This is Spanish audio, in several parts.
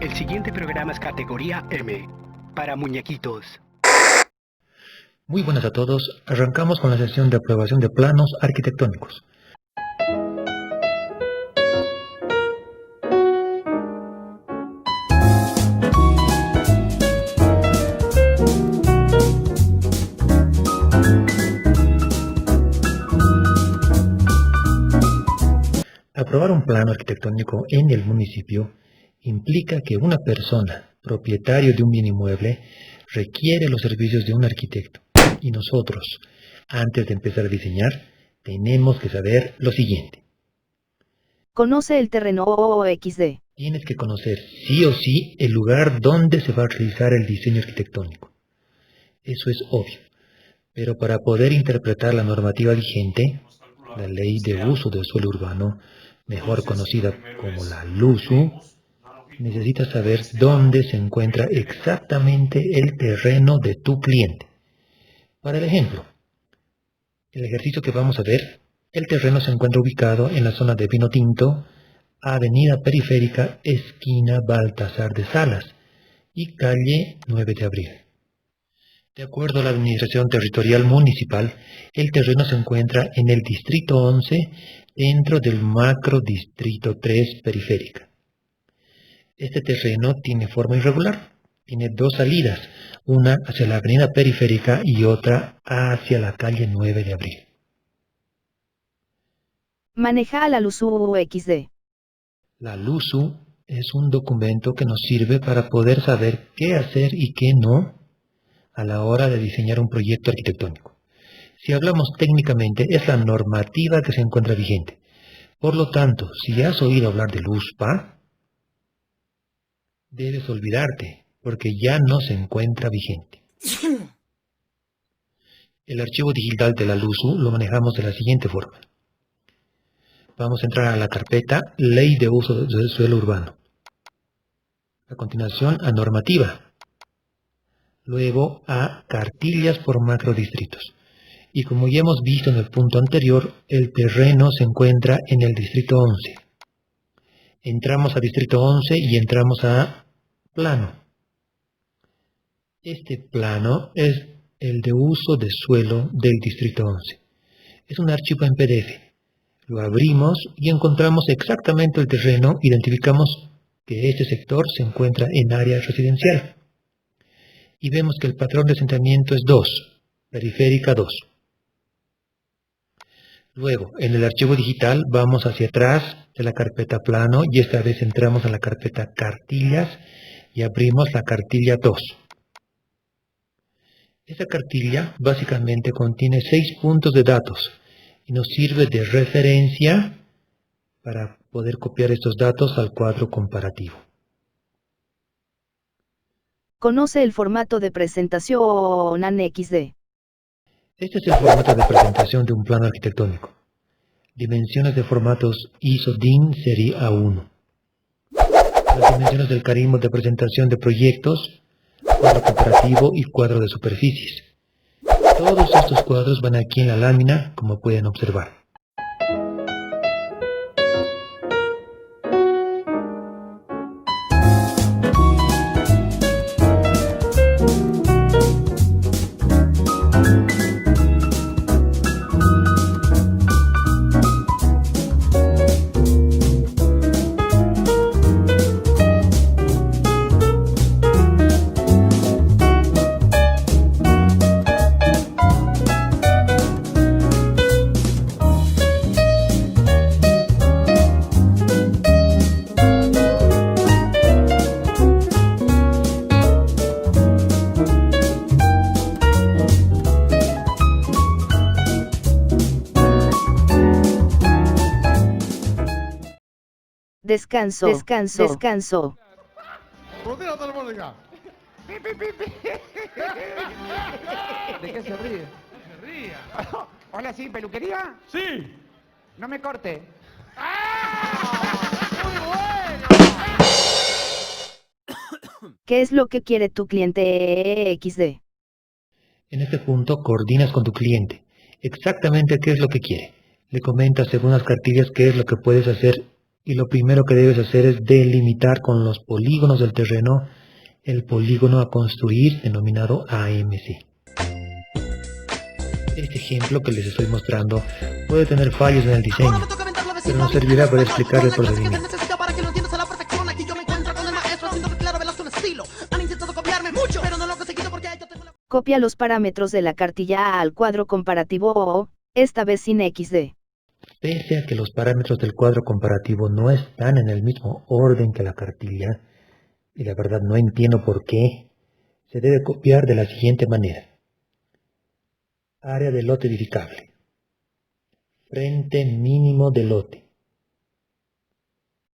El siguiente programa es categoría M, para muñequitos. Muy buenas a todos, arrancamos con la sesión de aprobación de planos arquitectónicos. Aprobar un plano arquitectónico en el municipio implica que una persona, propietario de un bien inmueble, requiere los servicios de un arquitecto. Y nosotros, antes de empezar a diseñar, tenemos que saber lo siguiente. Conoce el terreno XD. Tienes que conocer sí o sí el lugar donde se va a realizar el diseño arquitectónico. Eso es obvio. Pero para poder interpretar la normativa vigente, la Ley de Uso del Suelo Urbano, mejor conocida como la LUSU, necesitas saber dónde se encuentra exactamente el terreno de tu cliente. Para el ejemplo, el ejercicio que vamos a ver, el terreno se encuentra ubicado en la zona de Vinotinto, Avenida Periférica, esquina Baltasar de Salas y calle 9 de Abril. De acuerdo a la Administración Territorial Municipal, el terreno se encuentra en el Distrito 11, dentro del Macro Distrito 3 Periférica. Este terreno tiene forma irregular, tiene dos salidas, una hacia la Avenida Periférica y otra hacia la calle 9 de Abril. Maneja a la LUSU XD. La LUSU es un documento que nos sirve para poder saber qué hacer y qué no a la hora de diseñar un proyecto arquitectónico. Si hablamos técnicamente, es la normativa que se encuentra vigente. Por lo tanto, si has oído hablar de LUSPA, debes olvidarte, porque ya no se encuentra vigente. El archivo digital de la LUSU lo manejamos de la siguiente forma. Vamos a entrar a la carpeta Ley de Uso del Suelo Urbano. A continuación, a Normativa. Luego a Cartillas por macrodistritos. Y como ya hemos visto en el punto anterior, el terreno se encuentra en el Distrito 11. Entramos a Distrito 11 y entramos a Plano. Este plano es el de uso de suelo del Distrito 11. Es un archivo en PDF. Lo abrimos y encontramos exactamente el terreno, identificamos que este sector se encuentra en área residencial. Y vemos que el patrón de asentamiento es 2, periférica 2. Luego, en el archivo digital vamos hacia atrás de la carpeta plano y esta vez entramos a la carpeta cartillas y abrimos la cartilla 2. Esta cartilla básicamente contiene 6 puntos de datos y nos sirve de referencia para poder copiar estos datos al cuadro comparativo. Conoce el formato de presentación XD. Este es el formato de presentación de un plano arquitectónico. Dimensiones de formatos ISO-DIN Serie A1. Las dimensiones del carisma de presentación de proyectos, cuadro comparativo y cuadro de superficies. Todos estos cuadros van aquí en la lámina, como pueden observar. Descanso. ¿De qué se ríe? Se ría. Hola, ¿sí? ¿Peluquería? Sí. No me corte. ¿Qué es lo que quiere tu cliente XD? En este punto coordinas con tu cliente exactamente qué es lo que quiere. Le comentas según las cartillas qué es lo que puedes hacer Y lo primero que debes hacer es delimitar con los polígonos del terreno el polígono a construir denominado AMC. Este ejemplo que les estoy mostrando puede tener fallos en el diseño, pero nos servirá para explicar el procedimiento. Copia los parámetros de la cartilla A al cuadro comparativo O, esta vez sin XD. Pese a que los parámetros del cuadro comparativo no están en el mismo orden que la cartilla, y la verdad no entiendo por qué, se debe copiar de la siguiente manera. Área de lote edificable. Frente mínimo de lote.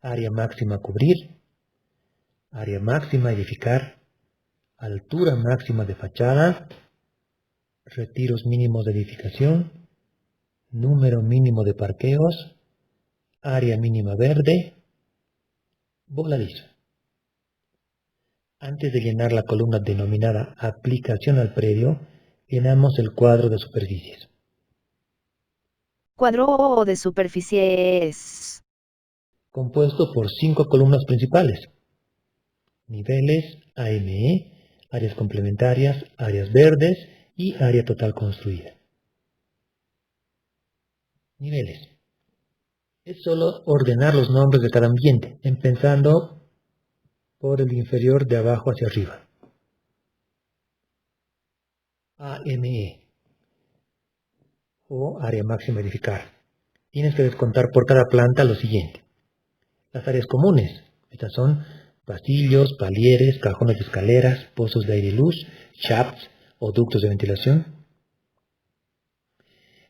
Área máxima a cubrir. Área máxima a edificar. Altura máxima de fachada. Retiros mínimos de edificación. Número mínimo de parqueos. Área mínima verde. Voladizo. Antes de llenar la columna denominada aplicación al predio, llenamos el cuadro de superficies. Cuadro O de superficies. Compuesto por 5 columnas principales. Niveles, AME, áreas complementarias, áreas verdes y área total construida. Niveles. Es solo ordenar los nombres de cada ambiente, empezando por el inferior de abajo hacia arriba. AME o área máxima a edificar. Tienes que descontar por cada planta lo siguiente. Las áreas comunes. Estas son pasillos, palieres, cajones de escaleras, pozos de aire y luz, shafts o ductos de ventilación.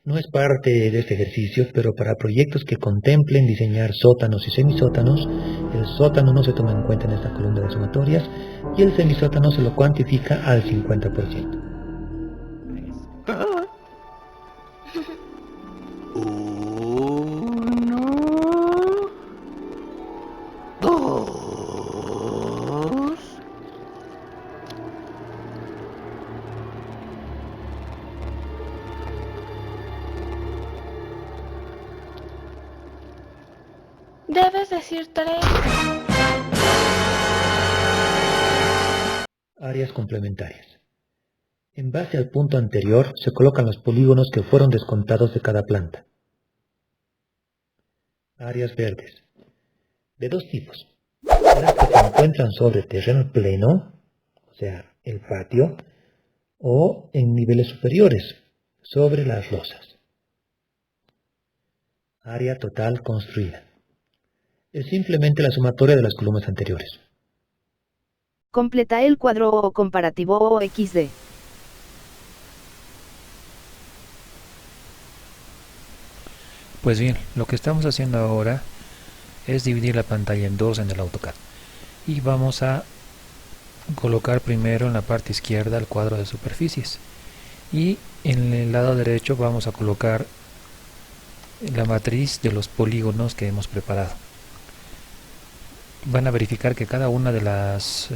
No es parte de este ejercicio, pero para proyectos que contemplen diseñar sótanos y semisótanos, el sótano no se toma en cuenta en esta columna de sumatorias y el semisótano se lo cuantifica al 50%. Debes decir 3. Áreas complementarias. En base al punto anterior se colocan los polígonos que fueron descontados de cada planta. Áreas verdes. De dos tipos. Las que se encuentran sobre terreno pleno, o sea, el patio, o en niveles superiores, sobre las losas. Área total construida. Es simplemente la sumatoria de las columnas anteriores. Completa el cuadro O comparativo O XD. Pues bien, lo que estamos haciendo ahora es dividir la pantalla en dos en el AutoCAD. Y vamos a colocar primero en la parte izquierda el cuadro de superficies. Y en el lado derecho vamos a colocar la matriz de los polígonos que hemos preparado. Van a verificar que cada una de las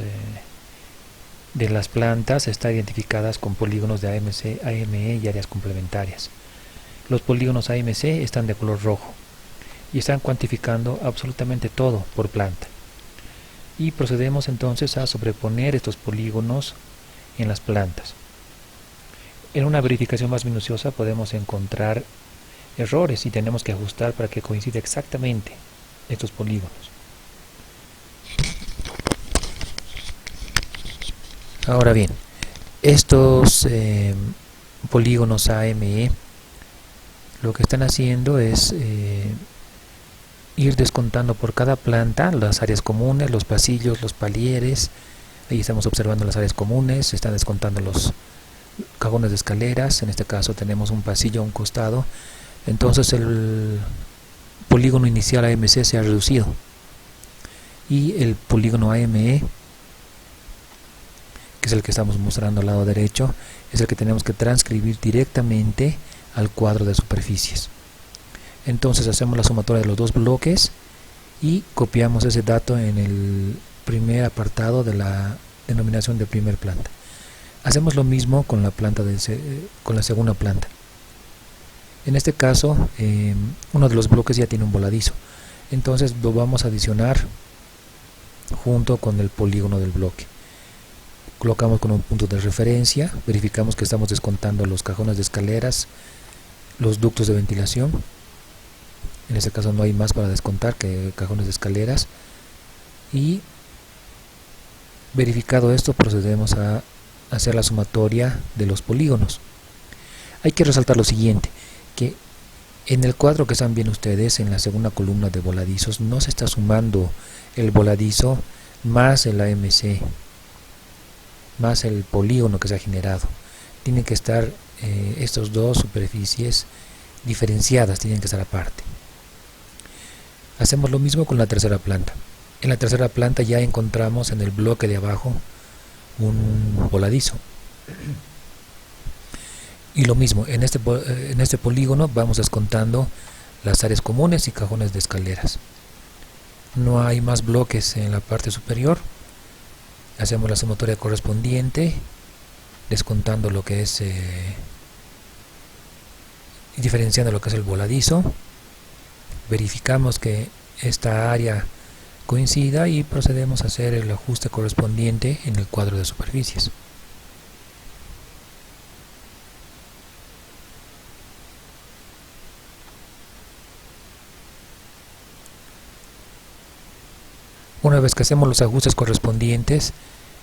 plantas está identificadas con polígonos de AMC, AME y áreas complementarias. Los polígonos AMC están de color rojo y están cuantificando absolutamente todo por planta. Y procedemos entonces a sobreponer estos polígonos en las plantas. En una verificación más minuciosa podemos encontrar errores y tenemos que ajustar para que coincida exactamente estos polígonos. Ahora bien, estos polígonos AME lo que están haciendo es ir descontando por cada planta las áreas comunes, los pasillos, los palieres. Ahí estamos observando las áreas comunes, se están descontando los cajones de escaleras. En este caso tenemos un pasillo a un costado, entonces el polígono inicial AMC se ha reducido y el polígono AME, que es el que estamos mostrando al lado derecho, es el que tenemos que transcribir directamente al cuadro de superficies. Entonces hacemos la sumatoria de los dos bloques y copiamos ese dato en el primer apartado de la denominación de primer planta. Hacemos lo mismo con la planta con la segunda planta. En este caso uno de los bloques ya tiene un voladizo, Entonces lo vamos a adicionar junto con el polígono del bloque. Colocamos con un punto de referencia, verificamos que estamos descontando los cajones de escaleras, los ductos de ventilación. En este caso no hay más para descontar que cajones de escaleras. Y verificado esto, procedemos a hacer la sumatoria de los polígonos. Hay que resaltar lo siguiente, que en el cuadro que están viendo ustedes, en la segunda columna de voladizos, no se está sumando el voladizo más el AMC, más el polígono que se ha generado. Tienen que estar estas dos superficies diferenciadas, tienen que estar aparte. Hacemos lo mismo con la tercera planta. En la tercera planta ya encontramos en el bloque de abajo un voladizo. Y lo mismo, en este polígono vamos descontando las áreas comunes y cajones de escaleras. No hay más bloques en la parte superior. Hacemos la sumatoria correspondiente, descontando lo que es, diferenciando lo que es el voladizo. Verificamos que esta área coincida y procedemos a hacer el ajuste correspondiente en el cuadro de superficies. Una vez que hacemos los ajustes correspondientes,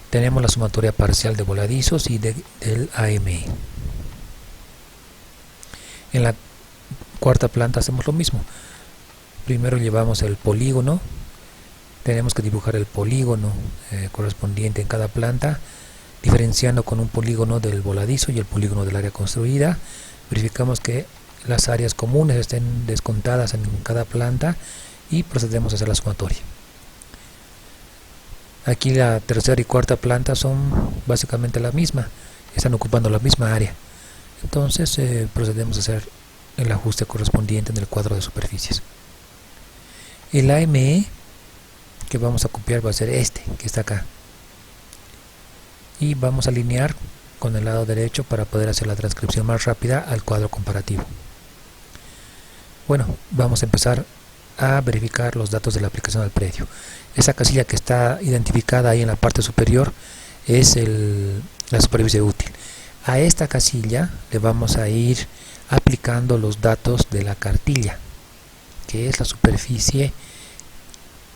tenemos la sumatoria parcial de voladizos y del AME. En la cuarta planta hacemos lo mismo. Primero llevamos el polígono, tenemos que dibujar el polígono correspondiente en cada planta, diferenciando con un polígono del voladizo y el polígono del área construida. Verificamos que las áreas comunes estén descontadas en cada planta y procedemos a hacer la sumatoria. Aquí la tercera y cuarta planta son básicamente la misma, están ocupando la misma área. Entonces procedemos a hacer el ajuste correspondiente en el cuadro de superficies. El AME que vamos a copiar va a ser este, que está acá. Y vamos a alinear con el lado derecho para poder hacer la transcripción más rápida al cuadro comparativo. Bueno, vamos a empezar a verificar los datos de la aplicación al predio. Esa casilla que está identificada ahí en la parte superior es la superficie útil. A esta casilla le vamos a ir aplicando los datos de la cartilla, que es la superficie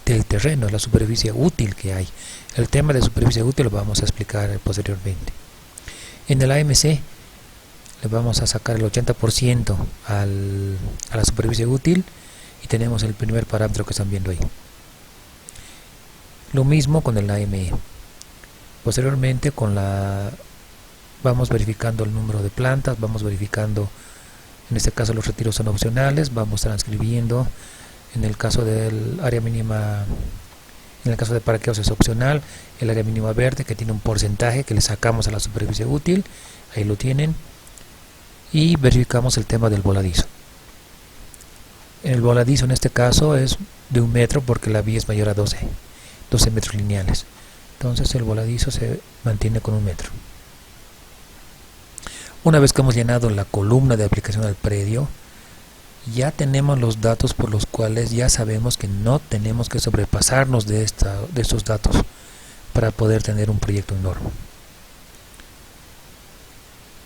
del terreno, es la superficie útil que hay. El tema de superficie útil lo vamos a explicar posteriormente. En el AMC le vamos a sacar el 80% a la superficie útil y tenemos el primer parámetro que están viendo ahí. Lo mismo con el AME. Posteriormente vamos verificando el número de plantas, vamos verificando, en este caso los retiros son opcionales, vamos transcribiendo. En el caso del área mínima, en el caso de parqueos es opcional, el área mínima verde que tiene un porcentaje que le sacamos a la superficie útil, ahí lo tienen, y verificamos el tema del voladizo. El voladizo en este caso es de 1 metro porque la vía es mayor a 12 metros lineales, entonces el voladizo se mantiene con 1 metro. Una vez que hemos llenado la columna de aplicación al predio, ya tenemos los datos por los cuales ya sabemos que no tenemos que sobrepasarnos de estos datos para poder tener un proyecto en norma.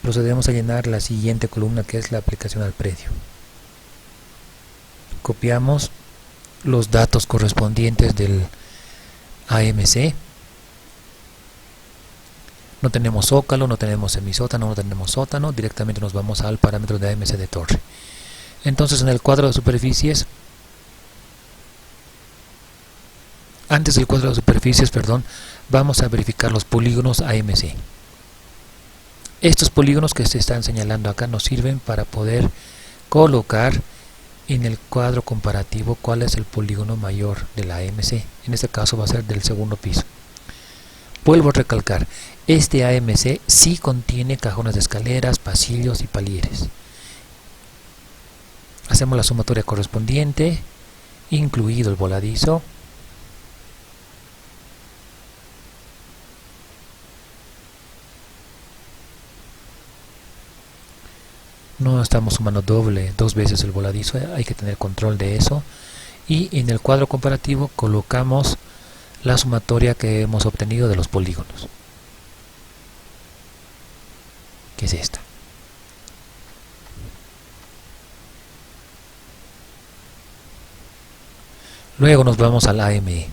Procedemos a llenar la siguiente columna, que es la aplicación al predio. Copiamos los datos correspondientes del AMC. No tenemos zócalo, no tenemos semisótano, no tenemos sótano, directamente nos vamos al parámetro de AMC de torre. Entonces en el cuadro de superficies, antes del cuadro de superficies, vamos a verificar los polígonos AMC. Estos polígonos que se están señalando acá nos sirven para poder colocar en el cuadro comparativo cuál es el polígono mayor de la AMC. En este caso va a ser del segundo piso. Vuelvo a recalcar, este AMC sí contiene cajones de escaleras, pasillos y palieres. Hacemos la sumatoria correspondiente, incluido el voladizo. No estamos sumando dos veces el voladizo, hay que tener control de eso. y en el cuadro comparativo colocamos la sumatoria que hemos obtenido de los polígonos, que es esta. Luego nos vamos al AME.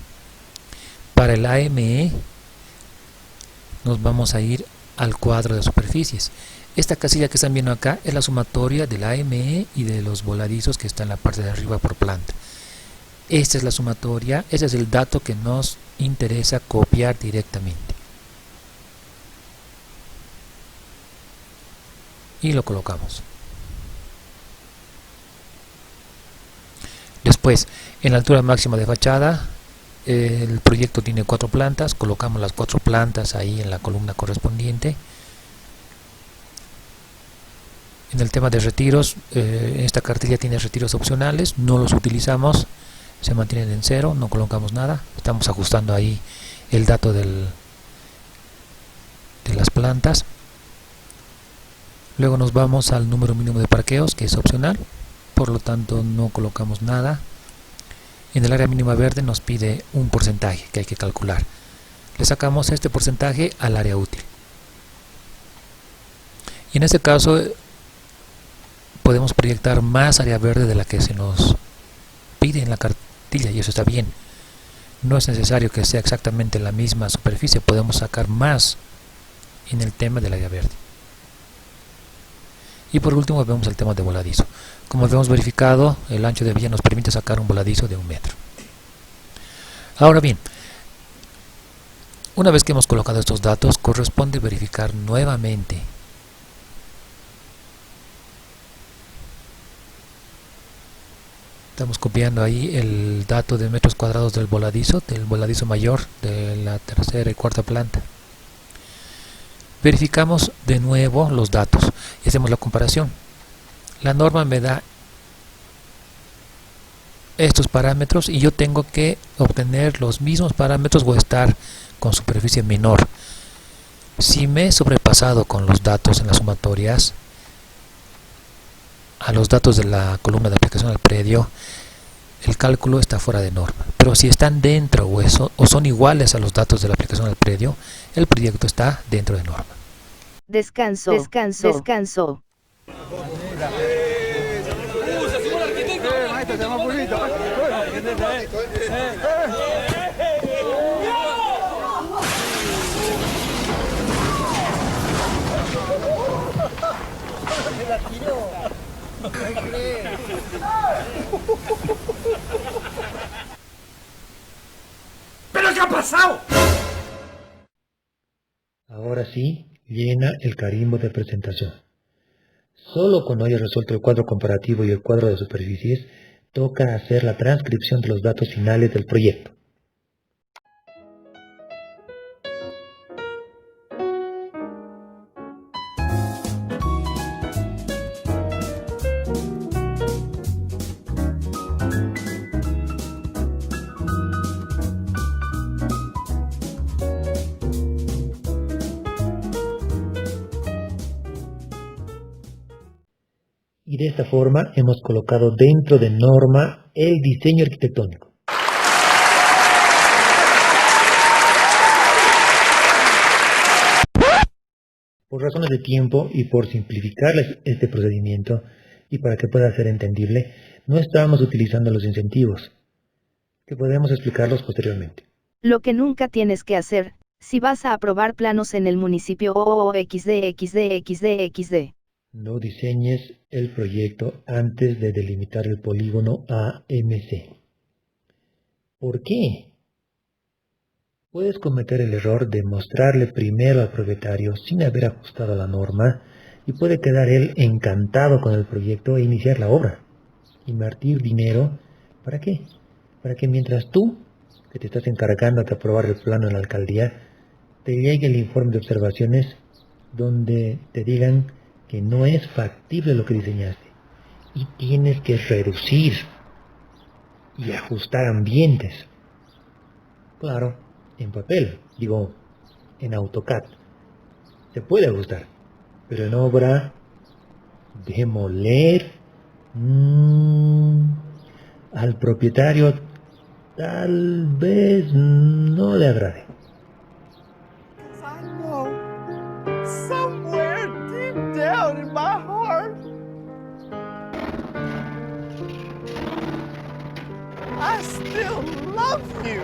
Para el AME nos vamos a ir al cuadro de superficies. Esta casilla que están viendo acá es la sumatoria del AME y de los voladizos que está en la parte de arriba por planta. Esta es la sumatoria, ese es el dato que nos interesa copiar directamente. Y lo colocamos. Después, en la altura máxima de fachada, el proyecto tiene 4 plantas, colocamos las 4 plantas ahí en la columna correspondiente. En el tema de retiros, esta cartilla tiene retiros opcionales, no los utilizamos, se mantienen en 0, no colocamos nada, estamos ajustando ahí el dato de las plantas. Luego nos vamos al número mínimo de parqueos, que es opcional, por lo tanto no colocamos nada. En el área mínima verde nos pide un porcentaje que hay que calcular. Le sacamos este porcentaje al área útil. Y en este caso podemos proyectar más área verde de la que se nos pide en la cartilla, y eso está bien. No es necesario que sea exactamente la misma superficie, podemos sacar más en el tema del área verde. Y por último vemos el tema de voladizo. Como hemos verificado, el ancho de vía nos permite sacar un voladizo de 1 metro. Ahora bien, una vez que hemos colocado estos datos, corresponde verificar nuevamente estamos copiando ahí el dato de metros cuadrados del voladizo mayor de la tercera y cuarta planta. Verificamos de nuevo los datos y hacemos la comparación. La norma me da estos parámetros y yo tengo que obtener los mismos parámetros o estar con superficie menor. Si me he sobrepasado con los datos en las sumatorias a los datos de la columna de aplicación al predio, el cálculo está fuera de norma. Pero si están dentro o son iguales a los datos de la aplicación al predio, el proyecto está dentro de norma. Descanso, descanso, descanso. ¿Pero qué ha pasado? Ahora sí, llena el carimbo de presentación. Solo cuando hayas resuelto el cuadro comparativo y el cuadro de superficies, toca hacer la transcripción de los datos finales del proyecto. Y de esta forma hemos colocado dentro de norma el diseño arquitectónico. Por razones de tiempo y por simplificarles este procedimiento y para que pueda ser entendible, no estamos utilizando los incentivos, que podemos explicarlos posteriormente. Lo que nunca tienes que hacer, si vas a aprobar planos en el municipio XD. No diseñes el proyecto antes de delimitar el polígono AMC. ¿Por qué? Puedes cometer el error de mostrarle primero al propietario sin haber ajustado la norma y puede quedar él encantado con el proyecto e iniciar la obra. Invertir dinero, ¿para qué? Para que mientras tú, que te estás encargando de aprobar el plano en la alcaldía, te llegue el informe de observaciones donde te digan que no es factible lo que diseñaste y tienes que reducir y ajustar ambientes. Claro, en papel, en AutoCAD, se puede ajustar, pero en obra, demoler, al propietario tal vez no le agrade. I know, somewhere deep down in my heart, I still love you.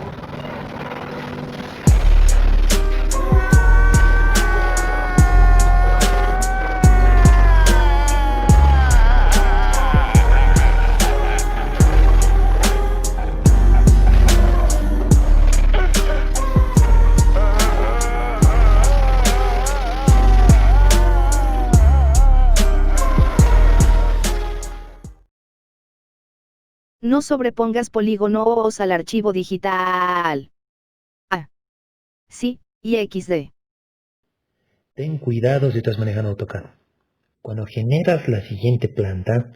No sobrepongas polígonos al archivo digital. A. Sí, y XD. Ten cuidado si estás manejando AutoCAD. Cuando generas la siguiente planta,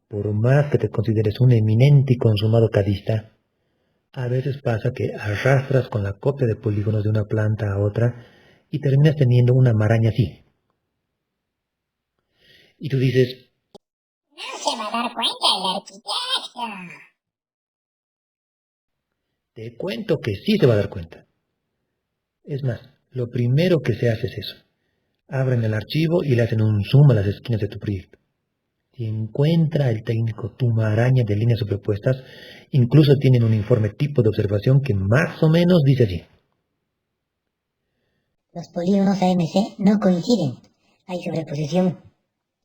por más que te consideres un eminente y consumado cadista, a veces pasa que arrastras con la copia de polígonos de una planta a otra y terminas teniendo una maraña así. Y tú dices, No se va a dar cuenta el arquitecto. te cuento que sí se va a dar cuenta. Es más, lo primero que se hace es eso. Abren el archivo y le hacen un zoom a las esquinas de tu proyecto. Si encuentra el técnico tu maraña de líneas superpuestas, incluso tienen un informe tipo de observación que más o menos dice así. Los polígonos AMC no coinciden. Hay sobreposición.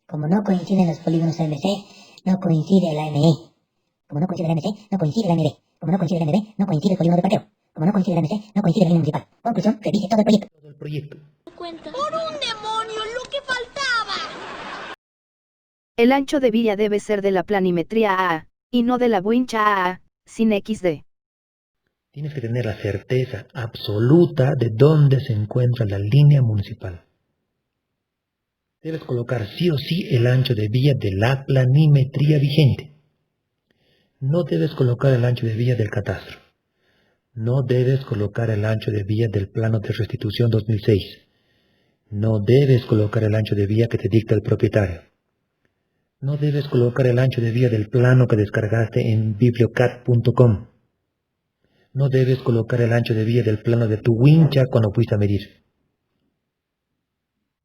Como no coinciden los polígonos AMC, no coincide el AME. Como no coincide el AMC, no coincide el AMB. Como no coincide el AMB, no coincide el polígono de parqueo. Como no coincide el AMC, no coincide la línea municipal. Conclusión, revise todo el proyecto. Todo el proyecto. ¡Por un demonio, lo que faltaba! El ancho de vía debe ser de la planimetría A, y no de la wincha A, sin XD. Tienes que tener la certeza absoluta de dónde se encuentra la línea municipal. Debes colocar sí o sí el ancho de vía de la planimetría vigente. No debes colocar el ancho de vía del catastro. No debes colocar el ancho de vía del plano de restitución 2006. No debes colocar el ancho de vía que te dicta el propietario. No debes colocar el ancho de vía del plano que descargaste en bibliocad.com. No debes colocar el ancho de vía del plano de tu wincha cuando fuiste a medir.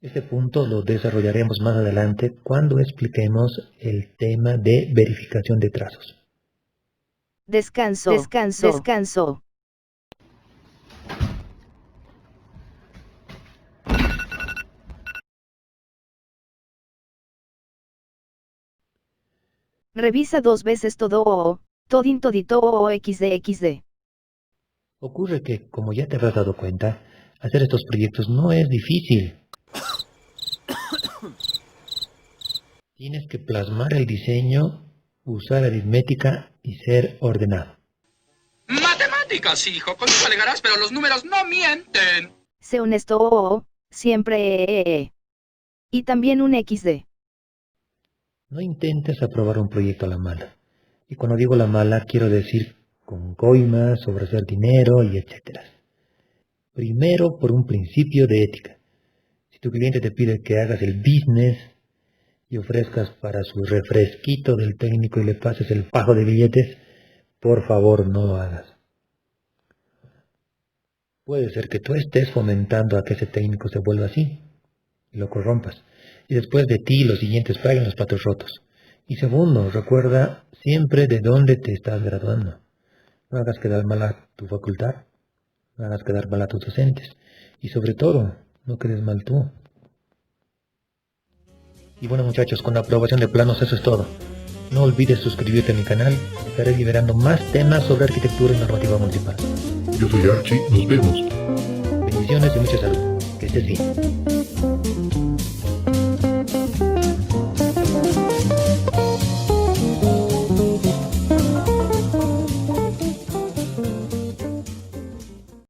Este punto lo desarrollaremos más adelante cuando expliquemos el tema de verificación de trazos. Descanso, descanso, descanso. Revisa 2 veces todo todin todito XD. Ocurre que, como ya te habrás dado cuenta, hacer estos proyectos no es difícil. Tienes que plasmar el diseño, usar aritmética y ser ordenado. Matemáticas, hijo, con eso alegarás, pero los números no mienten. Sé honesto, siempre. Y también un XD. No intentes aprobar un proyecto a la mala. Y cuando digo la mala, quiero decir con coimas, sobre hacer dinero y etcétera. Primero, por un principio de ética. Si tu cliente te pide que hagas el business y ofrezcas para su refresquito del técnico y le pases el fajo de billetes, por favor no lo hagas. Puede ser que tú estés fomentando a que ese técnico se vuelva así y lo corrompas. Y después de ti los siguientes paguen los platos rotos. Y segundo, recuerda siempre de dónde te estás graduando. No hagas quedar mal a tu facultad, no hagas quedar mal a tus docentes. Y sobre todo, no quedes mal tú. Y bueno muchachos, con la aprobación de planos eso es todo. No olvides suscribirte a mi canal, estaré liberando más temas sobre arquitectura y normativa municipal. Yo soy Archie, nos vemos. Bendiciones y mucha salud. Que estés bien.